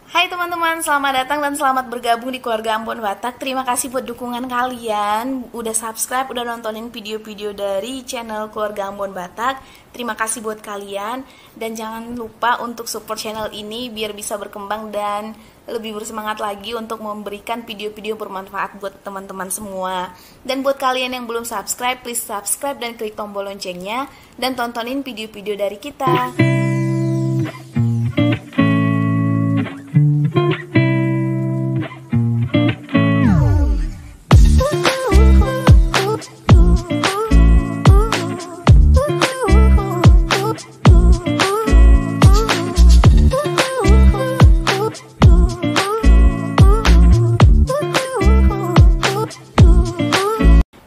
Hai teman-teman, selamat datang dan selamat bergabung di keluarga Ambon Batak. Terima kasih buat dukungan kalian, udah subscribe, udah nontonin video-video dari channel keluarga Ambon Batak. Terima kasih buat kalian, dan jangan lupa untuk support channel ini biar bisa berkembang dan lebih bersemangat lagi untuk memberikan video-video bermanfaat buat teman-teman semua. Dan buat kalian yang belum subscribe, please subscribe dan klik tombol loncengnya dan tontonin video-video dari kita.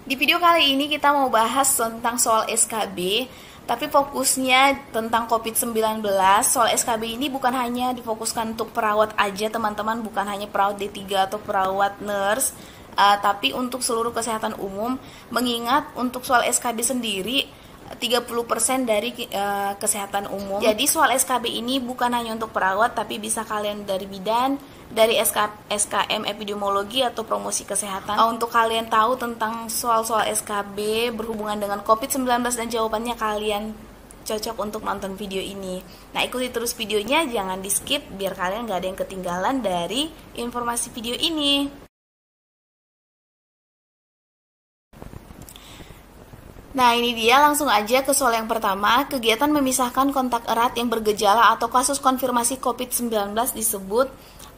Di video kali ini kita mau bahas tentang soal SKB, tapi fokusnya tentang COVID-19. Soal SKB ini bukan hanya difokuskan untuk perawat aja teman-teman, bukan hanya perawat D3 atau perawat nurse, tapi untuk seluruh kesehatan umum. Mengingat untuk soal SKB sendiri 30% dari kesehatan umum. Jadi soal SKB ini bukan hanya untuk perawat, tapi bisa kalian dari bidan, dari SKM epidemiologi atau promosi kesehatan. Untuk kalian tahu tentang soal-soal SKB berhubungan dengan COVID-19 dan jawabannya, kalian cocok untuk nonton video ini. Nah, ikuti terus videonya, jangan di skip biar kalian gak ada yang ketinggalan dari informasi video ini. Nah, ini dia, langsung aja ke soal yang pertama. Kegiatan memisahkan kontak erat yang bergejala atau kasus konfirmasi COVID-19 disebut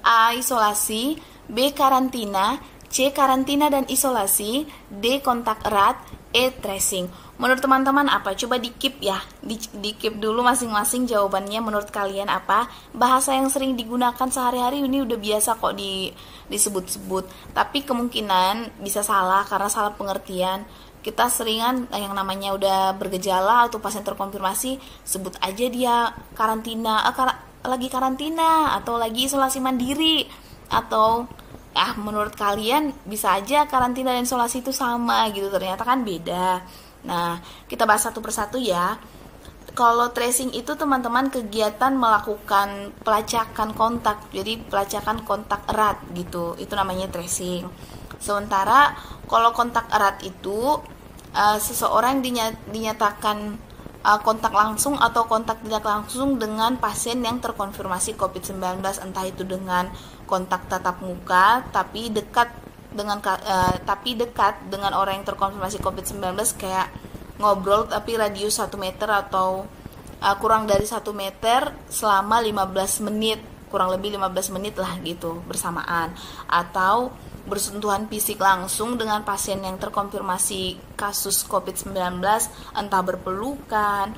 A. Isolasi, B. Karantina, C. Karantina dan isolasi, D. Kontak erat, E. Tracing. Menurut teman-teman apa? Coba di-keep ya, di-keep dulu masing-masing jawabannya. Menurut kalian apa? Bahasa yang sering digunakan sehari-hari ini udah biasa kok disebut-sebut, tapi kemungkinan bisa salah karena salah pengertian. Kita seringan yang namanya udah bergejala atau pasien terkonfirmasi, sebut aja dia karantina, lagi karantina atau lagi isolasi mandiri, atau menurut kalian bisa aja karantina dan isolasi itu sama gitu, ternyata kan beda. Nah, kita bahas satu persatu ya. Kalau tracing itu teman-teman kegiatan melakukan pelacakan kontak, jadi pelacakan kontak erat gitu, itu namanya tracing. Sementara kalau kontak erat itu seseorang dinyatakan kontak langsung atau kontak tidak langsung dengan pasien yang terkonfirmasi COVID-19, entah itu dengan kontak tatap muka tapi dekat dengan orang yang terkonfirmasi COVID-19, kayak ngobrol tapi radius 1 meter atau kurang dari 1 meter selama 15 menit, kurang lebih 15 menit lah gitu bersamaan, atau bersentuhan fisik langsung dengan pasien yang terkonfirmasi kasus COVID-19, entah berpelukan,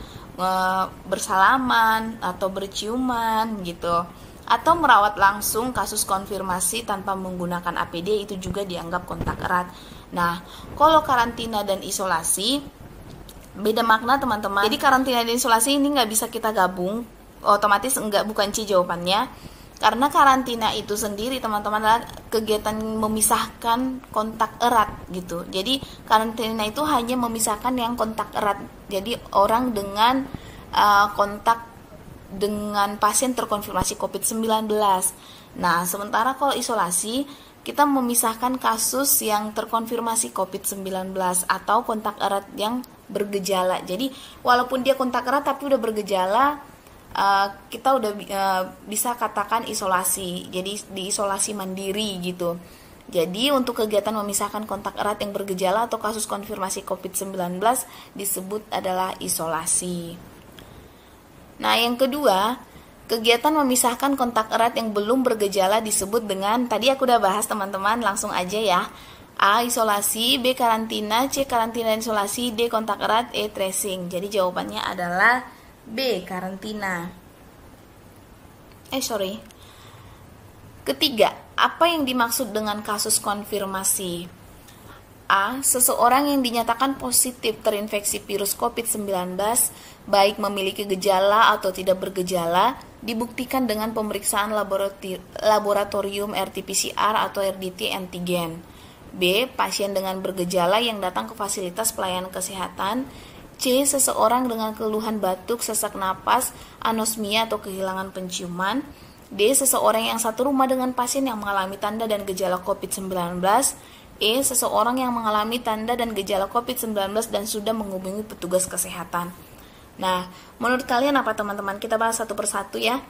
bersalaman, atau berciuman gitu, atau merawat langsung kasus konfirmasi tanpa menggunakan APD, itu juga dianggap kontak erat. Nah, kalau karantina dan isolasi beda makna teman-teman. Jadi karantina dan isolasi ini nggak bisa kita gabung, otomatis bukan C jawabannya. Karena karantina itu sendiri teman-teman adalah kegiatan memisahkan kontak erat gitu. Jadi karantina itu hanya memisahkan yang kontak erat. Jadi orang dengan kontak dengan pasien terkonfirmasi COVID-19. Nah, sementara kalau isolasi kita memisahkan kasus yang terkonfirmasi COVID-19 atau kontak erat yang bergejala. Jadi walaupun dia kontak erat tapi udah bergejala, kita udah bisa katakan isolasi, jadi diisolasi mandiri gitu. Jadi untuk kegiatan memisahkan kontak erat yang bergejala atau kasus konfirmasi COVID-19 disebut adalah isolasi. Nah, yang kedua, kegiatan memisahkan kontak erat yang belum bergejala disebut dengan, tadi aku udah bahas teman-teman, langsung aja ya. A. Isolasi, B. Karantina, C. Karantina dan isolasi, D. Kontak erat, E. Tracing. Jadi jawabannya adalah B. Karantina. Ketiga, apa yang dimaksud dengan kasus konfirmasi? A. Seseorang yang dinyatakan positif terinfeksi virus COVID-19, baik memiliki gejala atau tidak bergejala, dibuktikan dengan pemeriksaan laboratorium RT-PCR atau RDT antigen. B. Pasien dengan bergejala yang datang ke fasilitas pelayanan kesehatan. C. Seseorang dengan keluhan batuk, sesak napas, anosmia atau kehilangan penciuman. D. Seseorang yang satu rumah dengan pasien yang mengalami tanda dan gejala COVID-19. E. Seseorang yang mengalami tanda dan gejala COVID-19 dan sudah menghubungi petugas kesehatan. Nah, menurut kalian apa teman-teman? Kita bahas satu persatu ya.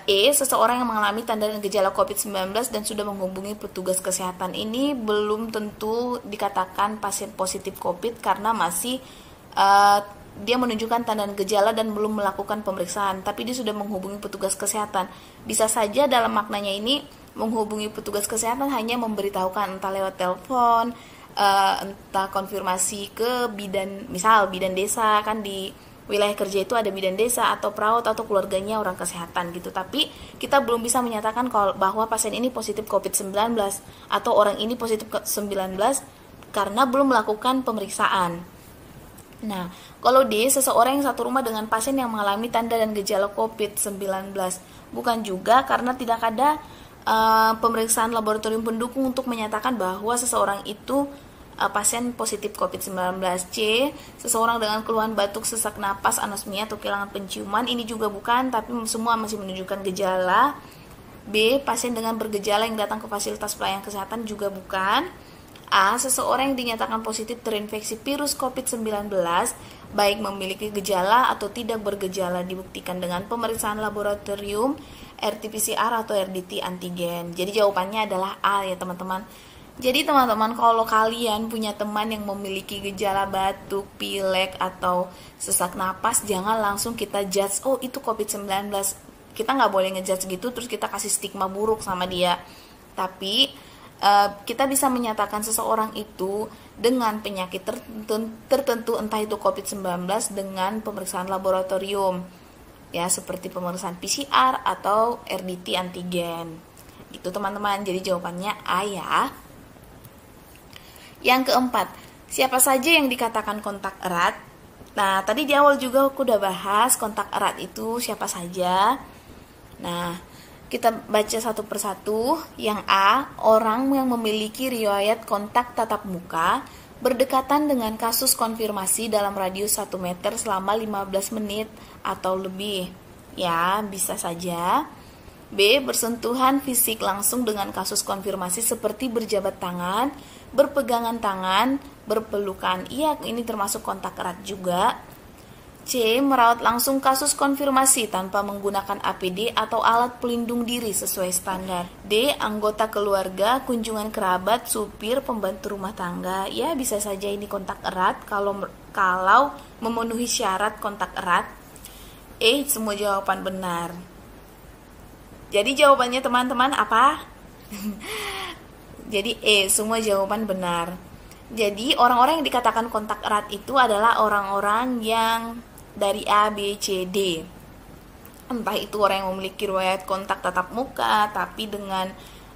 Seseorang yang mengalami tanda dan gejala COVID-19 dan sudah menghubungi petugas kesehatan. Ini belum tentu dikatakan pasien positif COVID karena masih dia menunjukkan tanda dan gejala dan belum melakukan pemeriksaan, tapi dia sudah menghubungi petugas kesehatan. Bisa saja dalam maknanya ini menghubungi petugas kesehatan hanya memberitahukan entah lewat telepon, entah konfirmasi ke bidan, misal bidan desa, kan di wilayah kerja itu ada bidan desa atau perawat atau keluarganya orang kesehatan gitu. Tapi kita belum bisa menyatakan bahwa pasien ini positif COVID-19 atau orang ini positif COVID-19 karena belum melakukan pemeriksaan. Nah, kalau D, seseorang yang satu rumah dengan pasien yang mengalami tanda dan gejala COVID-19. Bukan juga karena tidak ada pemeriksaan laboratorium pendukung untuk menyatakan bahwa seseorang itu pasien positif COVID-19. C. Seseorang dengan keluhan batuk, sesak napas, anosmia atau kehilangan penciuman. Ini juga bukan, tapi semua masih menunjukkan gejala. B. Pasien dengan bergejala yang datang ke fasilitas pelayanan kesehatan juga bukan. A. Seseorang yang dinyatakan positif terinfeksi virus COVID-19 baik memiliki gejala atau tidak bergejala dibuktikan dengan pemeriksaan laboratorium, RT-PCR atau RDT antigen. Jadi jawabannya adalah A ya teman-teman. Jadi teman-teman, kalau kalian punya teman yang memiliki gejala batuk, pilek, atau sesak napas, jangan langsung kita judge, oh itu COVID-19. Kita nggak boleh ngejudge gitu, terus kita kasih stigma buruk sama dia. Tapi kita bisa menyatakan seseorang itu dengan penyakit tertentu, entah itu COVID-19 dengan pemeriksaan laboratorium, ya seperti pemeriksaan PCR atau RDT antigen. Itu teman-teman, jadi jawabannya A ya. Yang keempat, siapa saja yang dikatakan kontak erat? Nah, tadi di awal juga aku udah bahas kontak erat itu siapa saja. Nah, kita baca satu persatu. Yang A, orang yang memiliki riwayat kontak tatap muka berdekatan dengan kasus konfirmasi dalam radius 1 meter selama 15 menit atau lebih. Ya, bisa saja. B, bersentuhan fisik langsung dengan kasus konfirmasi seperti berjabat tangan, berpegangan tangan, berpelukan. Iya, ini termasuk kontak erat juga. C, merawat langsung kasus konfirmasi tanpa menggunakan APD atau alat pelindung diri sesuai standar. D, anggota keluarga, kunjungan kerabat, supir, pembantu rumah tangga. Ya, bisa saja ini kontak erat kalau memenuhi syarat kontak erat. E, semua jawaban benar. Jadi jawabannya teman-teman apa? Jadi E, semua jawaban benar. Jadi orang-orang yang dikatakan kontak erat itu adalah orang-orang yang dari A, B, C, D. Entah itu orang yang memiliki riwayat kontak tatap muka tapi dengan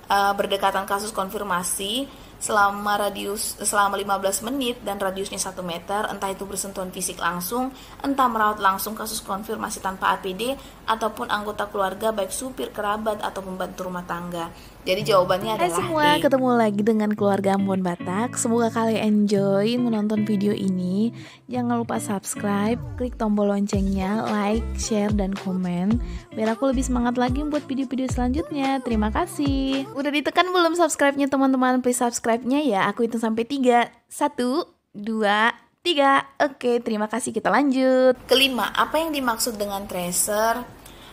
berdekatan kasus konfirmasi selama 15 menit dan radiusnya 1 meter, entah itu bersentuhan fisik langsung, entah merawat langsung kasus konfirmasi tanpa APD, ataupun anggota keluarga baik supir, kerabat, atau pembantu rumah tangga. Jadi jawabannya adalah semua, D. ketemu lagi dengan keluarga Ambon Batak. Semoga kalian enjoy menonton video ini. Jangan lupa subscribe, klik tombol loncengnya, like, share, dan komen biar aku lebih semangat lagi buat video-video selanjutnya. Terima kasih. Udah ditekan belum subscribe-nya teman-teman? Please subscribe-nya ya. Aku hitung sampai 3. 1, 2, 3. Oke, terima kasih. Kita lanjut. Kelima, apa yang dimaksud dengan tracer?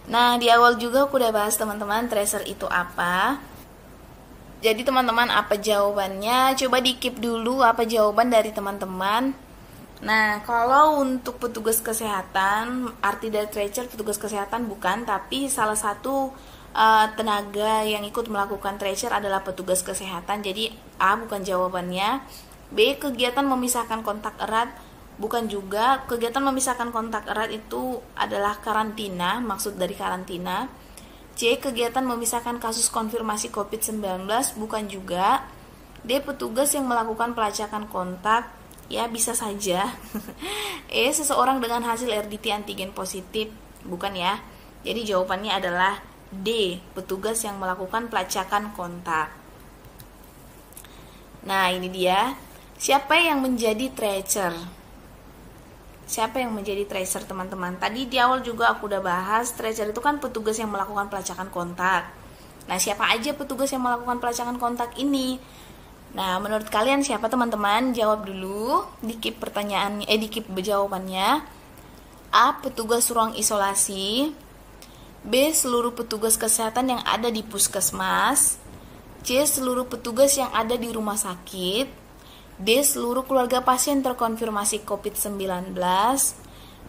Nah, di awal juga aku udah bahas teman-teman tracer itu apa. Jadi teman-teman, apa jawabannya? Coba di-keep dulu apa jawaban dari teman-teman. Nah, kalau untuk petugas kesehatan, arti dari tracer petugas kesehatan bukan, tapi salah satu tenaga yang ikut melakukan tracer adalah petugas kesehatan. Jadi A bukan jawabannya. B, kegiatan memisahkan kontak erat bukan juga. Kegiatan memisahkan kontak erat itu adalah karantina, maksud dari karantina. C, kegiatan memisahkan kasus konfirmasi COVID-19 bukan juga. D, petugas yang melakukan pelacakan kontak, ya bisa saja. E, seseorang dengan hasil RDT antigen positif, bukan ya. Jadi jawabannya adalah D, petugas yang melakukan pelacakan kontak. Nah, ini dia. Siapa yang menjadi tracer? siapa yang menjadi tracer teman-teman? Tadi di awal juga aku udah bahas, tracer itu kan petugas yang melakukan pelacakan kontak. Nah, siapa aja petugas yang melakukan pelacakan kontak ini? Nah, menurut kalian siapa teman-teman? Jawab dulu, dikip pertanyaannya, dikip jawabannya. A. Petugas ruang isolasi. B. Seluruh petugas kesehatan yang ada di puskesmas. C. Seluruh petugas yang ada di rumah sakit. D. Seluruh keluarga pasien terkonfirmasi COVID-19.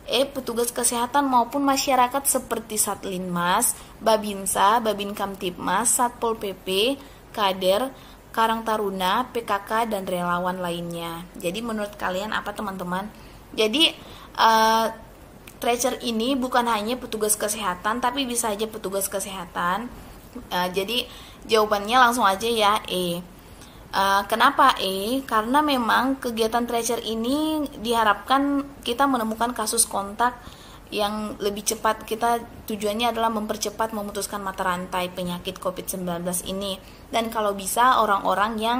E. Petugas kesehatan maupun masyarakat seperti Satlinmas, Babinsa, Babinkamtibmas, Satpol PP, Kader, Karang Taruna, PKK, dan relawan lainnya. Jadi menurut kalian apa teman-teman? Jadi tracer ini bukan hanya petugas kesehatan, tapi bisa aja petugas kesehatan. Jadi jawabannya langsung aja ya E. Kenapa E? Karena memang kegiatan tracer ini diharapkan kita menemukan kasus kontak yang lebih cepat. Kita tujuannya adalah mempercepat memutuskan mata rantai penyakit COVID-19 ini. Dan kalau bisa orang-orang yang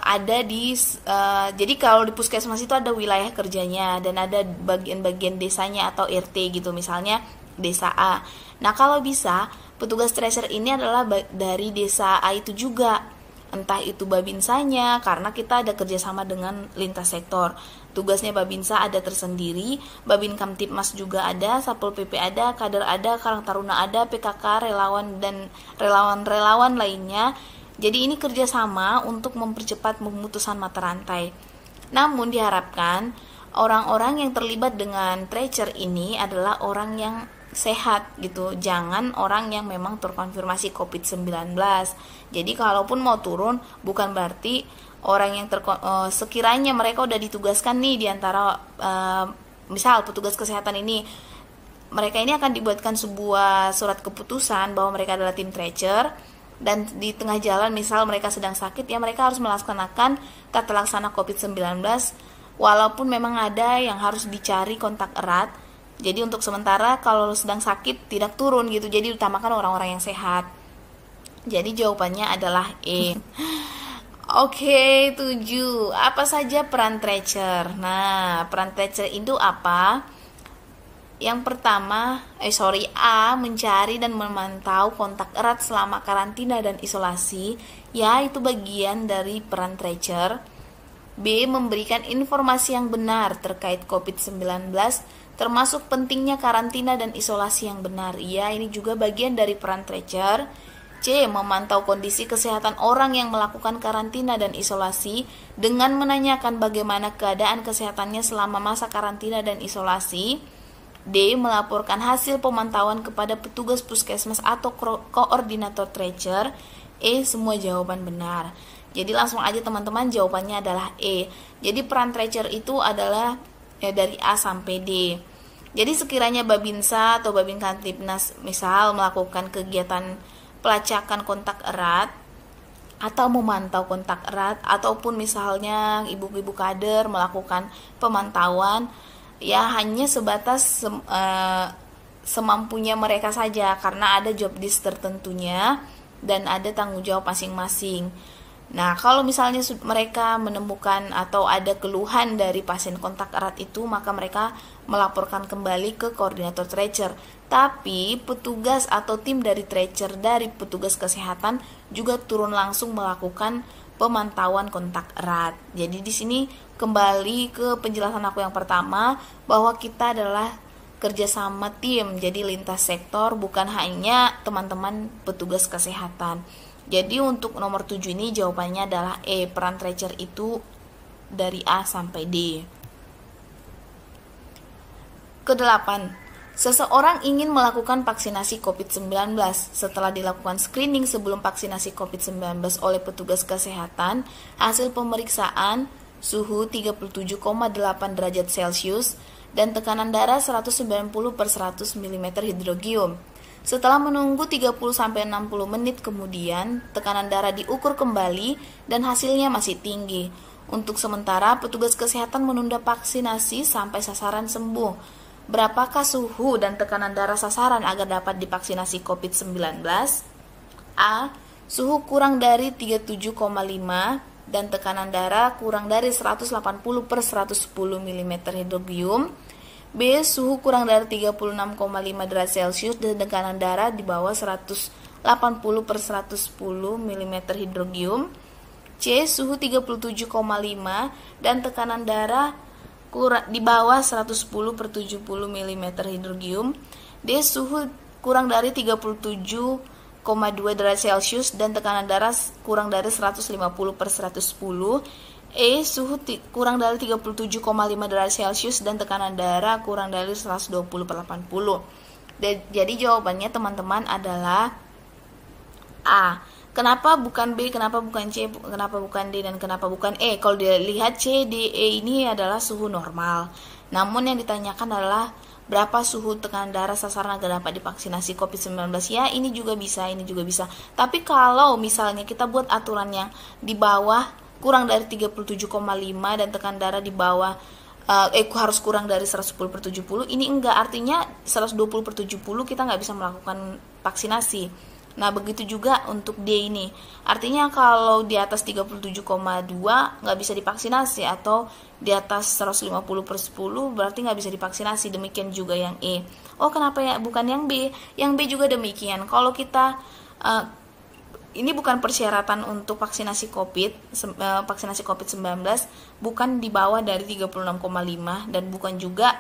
ada di jadi kalau di puskesmas itu ada wilayah kerjanya dan ada bagian-bagian desanya atau RT gitu, misalnya desa A. Nah, kalau bisa petugas tracer ini adalah dari desa A itu juga, entah itu babinsanya, karena kita ada kerjasama dengan lintas sektor. Tugasnya babinsa ada tersendiri, Babinkamtibmas juga ada, Satpol PP ada, Kader ada, Karang Taruna ada, PKK, relawan, dan relawan-relawan lainnya. Jadi ini kerjasama untuk mempercepat pemutusan mata rantai. Namun diharapkan orang-orang yang terlibat dengan tracer ini adalah orang yang sehat gitu, jangan orang yang memang terkonfirmasi COVID-19. Jadi kalaupun mau turun bukan berarti orang yang sekiranya mereka udah ditugaskan nih di antara misal petugas kesehatan ini, mereka ini akan dibuatkan sebuah surat keputusan bahwa mereka adalah tim tracer, dan di tengah jalan misal mereka sedang sakit, ya mereka harus melaksanakan tata laksana COVID-19 walaupun memang ada yang harus dicari kontak erat. Jadi untuk sementara kalau sedang sakit tidak turun gitu, jadi utamakan orang-orang yang sehat. Jadi jawabannya adalah E. Oke, 7. Apa saja peran tracer? Nah, peran tracer itu apa? Yang pertama, A, mencari dan memantau kontak erat selama karantina dan isolasi, ya itu bagian dari peran tracer. B, memberikan informasi yang benar terkait COVID-19, termasuk pentingnya karantina dan isolasi yang benar, ya ini juga bagian dari peran tracer. C, memantau kondisi kesehatan orang yang melakukan karantina dan isolasi dengan menanyakan bagaimana keadaan kesehatannya selama masa karantina dan isolasi. D, melaporkan hasil pemantauan kepada petugas puskesmas atau koordinator tracer. E, semua jawaban benar. Jadi langsung aja teman-teman, jawabannya adalah E. Jadi peran tracer itu adalah dari A sampai D. Jadi sekiranya Babinsa atau Babinkamtibmas misal melakukan kegiatan pelacakan kontak erat atau memantau kontak erat, ataupun misalnya ibu-ibu kader melakukan pemantauan, ya hanya sebatas semampunya mereka saja, karena ada job desk tertentunya dan ada tanggung jawab masing-masing. Nah, kalau misalnya mereka menemukan atau ada keluhan dari pasien kontak erat itu, maka mereka melaporkan kembali ke koordinator tracer. Tapi petugas atau tim dari tracer dari petugas kesehatan juga turun langsung melakukan pemantauan kontak erat. Jadi di sini kembali ke penjelasan aku yang pertama, bahwa kita adalah kerjasama tim, jadi lintas sektor, bukan hanya teman-teman petugas kesehatan. Jadi untuk nomor 7 ini jawabannya adalah E, peran tracer itu dari A sampai D. Kedelapan, seseorang ingin melakukan vaksinasi COVID-19. Setelah dilakukan screening sebelum vaksinasi COVID-19 oleh petugas kesehatan, hasil pemeriksaan suhu 37,8 derajat Celcius dan tekanan darah 190/100 mm hidrogium. Setelah menunggu 30-60 menit kemudian, tekanan darah diukur kembali dan hasilnya masih tinggi. Untuk sementara, petugas kesehatan menunda vaksinasi sampai sasaran sembuh. Berapakah suhu dan tekanan darah sasaran agar dapat divaksinasi COVID-19? A. Suhu kurang dari 37,5. dan tekanan darah kurang dari 180 per 110 mm hidrogium. B. Suhu kurang dari 36,5 derajat Celcius dan tekanan darah di bawah 180 per 110 mm hidrogium. C. Suhu 37,5 dan tekanan darah di bawah 110 per 70 mm hidrogium. D. Suhu kurang dari 37,2 derajat Celcius dan tekanan darah kurang dari 150 per 110. E. Suhu kurang dari 37,5 derajat Celcius dan tekanan darah kurang dari 120 per 80. Jadi jawabannya teman-teman adalah A. Kenapa bukan B, kenapa bukan C, kenapa bukan D, dan kenapa bukan E? Kalau dilihat C, D, E ini adalah suhu normal. Namun yang ditanyakan adalah berapa suhu tekanan darah sasaran agar dapat divaksinasi COVID-19. Ya, ini juga bisa, ini juga bisa. Tapi kalau misalnya kita buat aturan yang di bawah kurang dari 37,5 dan tekanan darah di bawah harus kurang dari 110 per 70, ini enggak, artinya 120 per 70 kita nggak bisa melakukan vaksinasi. Nah, begitu juga untuk D ini. Artinya kalau di atas 37,2 nggak bisa divaksinasi, atau di atas 150 per 10 berarti nggak bisa divaksinasi. Demikian juga yang E. Oh, kenapa ya bukan yang B? Yang B juga demikian. Kalau kita ini bukan persyaratan untuk vaksinasi COVID-19, bukan di bawah dari 36,5 dan bukan juga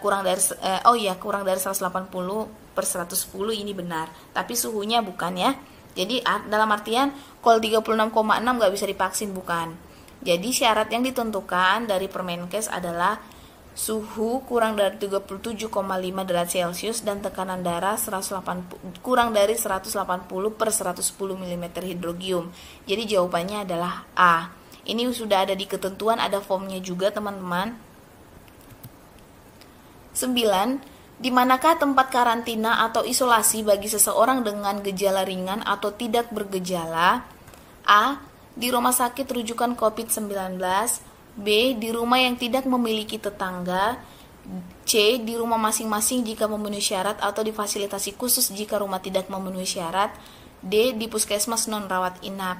kurang dari 180 per 110, ini benar, tapi suhunya bukan ya. Jadi dalam artian kalau 36,6 nggak bisa divaksin, bukan. Jadi syarat yang ditentukan dari Permenkes adalah suhu kurang dari 37,5 derajat Celcius dan tekanan darah kurang dari 180 per 110 mm hidrogium. Jadi jawabannya adalah A. Ini sudah ada di ketentuan, ada formnya juga teman-teman. 9. Di manakah tempat karantina atau isolasi bagi seseorang dengan gejala ringan atau tidak bergejala? A. Di rumah sakit rujukan COVID-19. B. Di rumah yang tidak memiliki tetangga. C. Di rumah masing-masing jika memenuhi syarat atau di fasilitasi khusus jika rumah tidak memenuhi syarat. D. Di puskesmas non-rawat inap.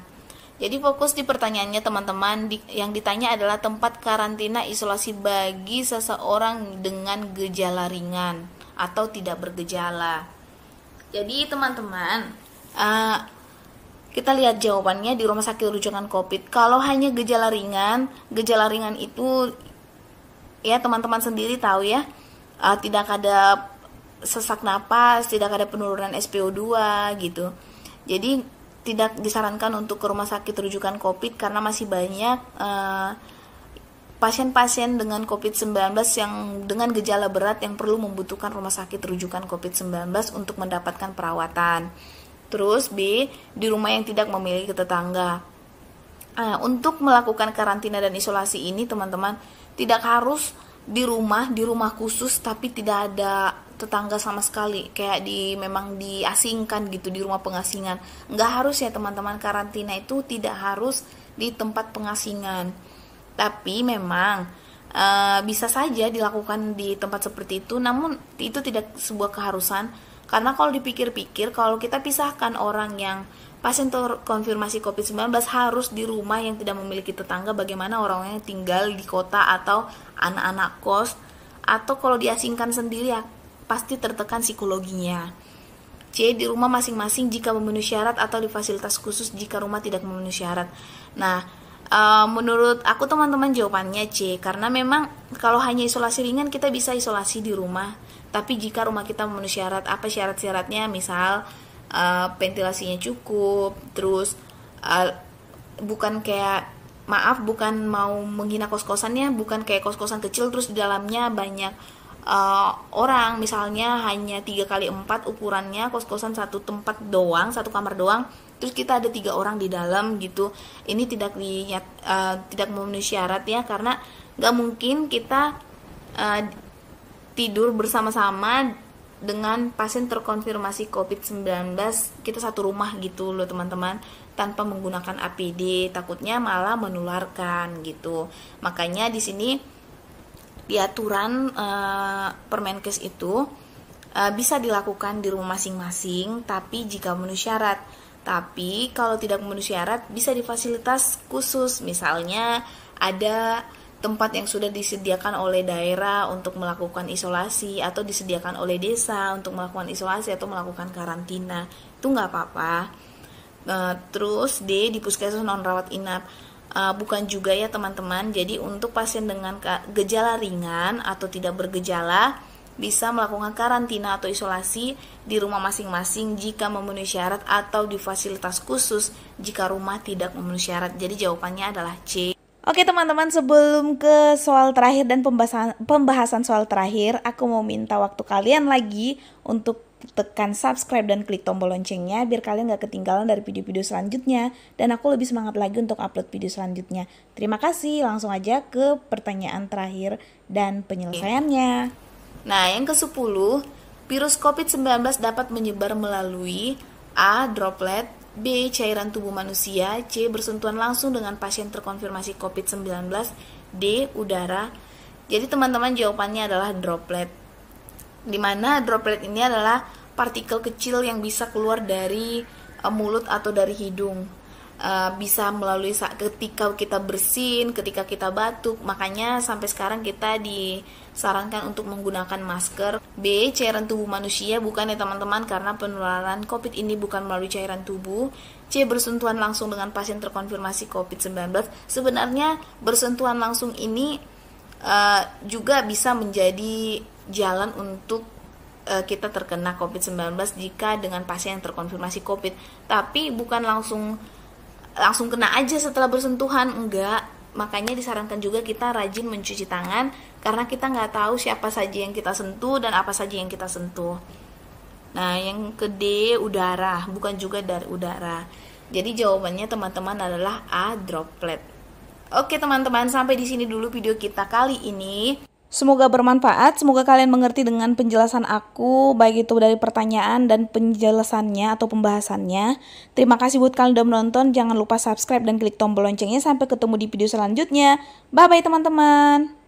Jadi fokus di pertanyaannya teman-teman, yang ditanya adalah tempat karantina isolasi bagi seseorang dengan gejala ringan atau tidak bergejala. Jadi teman-teman, kita lihat jawabannya di rumah sakit rujukan COVID. Kalau hanya gejala ringan itu ya teman-teman sendiri tahu ya, tidak ada sesak napas, tidak ada penurunan SpO2 gitu. Jadi tidak disarankan untuk ke rumah sakit rujukan COVID karena masih banyak pasien-pasien dengan COVID-19 yang dengan gejala berat yang perlu membutuhkan rumah sakit rujukan COVID-19 untuk mendapatkan perawatan. Terus B, di rumah yang tidak memiliki tetangga. Untuk melakukan karantina dan isolasi ini teman-teman tidak harus di rumah khusus tapi tidak ada tetangga sama sekali, kayak memang diasingkan gitu, di rumah pengasingan. Nggak harus ya teman-teman, karantina itu tidak harus di tempat pengasingan, tapi memang bisa saja dilakukan di tempat seperti itu, namun itu tidak sebuah keharusan. Karena kalau dipikir-pikir, kalau kita pisahkan orang yang pasien terkonfirmasi COVID-19 harus di rumah yang tidak memiliki tetangga, bagaimana orang yang tinggal di kota atau anak-anak kos, atau kalau diasingkan sendiri ya pasti tertekan psikologinya. C. Di rumah masing-masing jika memenuhi syarat atau di fasilitas khusus jika rumah tidak memenuhi syarat. Nah, menurut aku teman-teman jawabannya C, karena memang kalau hanya isolasi ringan kita bisa isolasi di rumah, tapi jika rumah kita memenuhi syarat, apa syarat-syaratnya? Misal ventilasinya cukup, terus bukan mau menghina kos-kosannya, bukan kayak kos-kosan kecil terus di dalamnya banyak orang, misalnya hanya 3x4 ukurannya, kos-kosan satu tempat doang, satu kamar doang, terus kita ada 3 orang di dalam gitu. Ini tidak memenuhi syarat ya, karena nggak mungkin kita tidur bersama-sama dengan pasien terkonfirmasi COVID-19, kita satu rumah gitu loh teman-teman, tanpa menggunakan APD, takutnya malah menularkan gitu. Makanya di sini di aturan Permenkes itu bisa dilakukan di rumah masing-masing, tapi jika memenuhi syarat. Tapi kalau tidak memenuhi syarat bisa di fasilitas khusus, misalnya ada tempat yang sudah disediakan oleh daerah untuk melakukan isolasi, atau disediakan oleh desa untuk melakukan isolasi atau melakukan karantina, itu nggak apa-apa. Terus D, di puskesmas non rawat inap. Bukan juga ya teman-teman, jadi untuk pasien dengan gejala ringan atau tidak bergejala bisa melakukan karantina atau isolasi di rumah masing-masing jika memenuhi syarat, atau di fasilitas khusus jika rumah tidak memenuhi syarat. Jadi jawabannya adalah C. Oke teman-teman, sebelum ke soal terakhir dan pembahasan soal terakhir, aku mau minta waktu kalian lagi untuk tekan subscribe dan klik tombol loncengnya biar kalian gak ketinggalan dari video-video selanjutnya dan aku lebih semangat lagi untuk upload video selanjutnya. Terima kasih, langsung aja ke pertanyaan terakhir dan penyelesaiannya. Nah, yang ke-10, virus COVID-19 dapat menyebar melalui A. droplet, B. cairan tubuh manusia, C. bersentuhan langsung dengan pasien terkonfirmasi COVID-19, D. udara. Jadi teman-teman jawabannya adalah droplet, dimana droplet ini adalah partikel kecil yang bisa keluar dari mulut atau dari hidung. Bisa melalui ketika kita bersin, ketika kita batuk. Makanya sampai sekarang kita disarankan untuk menggunakan masker. B. cairan tubuh manusia, bukan ya teman-teman, karena penularan COVID ini bukan melalui cairan tubuh. C. bersentuhan langsung dengan pasien terkonfirmasi COVID-19. Sebenarnya bersentuhan langsung ini juga bisa menjadi jalan untuk kita terkena COVID-19 jika dengan pasien yang terkonfirmasi COVID. Tapi bukan langsung kena aja setelah bersentuhan, enggak. Makanya disarankan juga kita rajin mencuci tangan, karena kita nggak tahu siapa saja yang kita sentuh dan apa saja yang kita sentuh. Nah, yang ke D, udara, bukan juga dari udara. Jadi jawabannya teman-teman adalah A. droplet. Oke teman-teman, sampai di sini dulu video kita kali ini. Semoga bermanfaat, semoga kalian mengerti dengan penjelasan aku, baik itu dari pertanyaan dan penjelasannya atau pembahasannya. Terima kasih buat kalian udah menonton, jangan lupa subscribe dan klik tombol loncengnya. Sampai ketemu di video selanjutnya. Bye-bye teman-teman.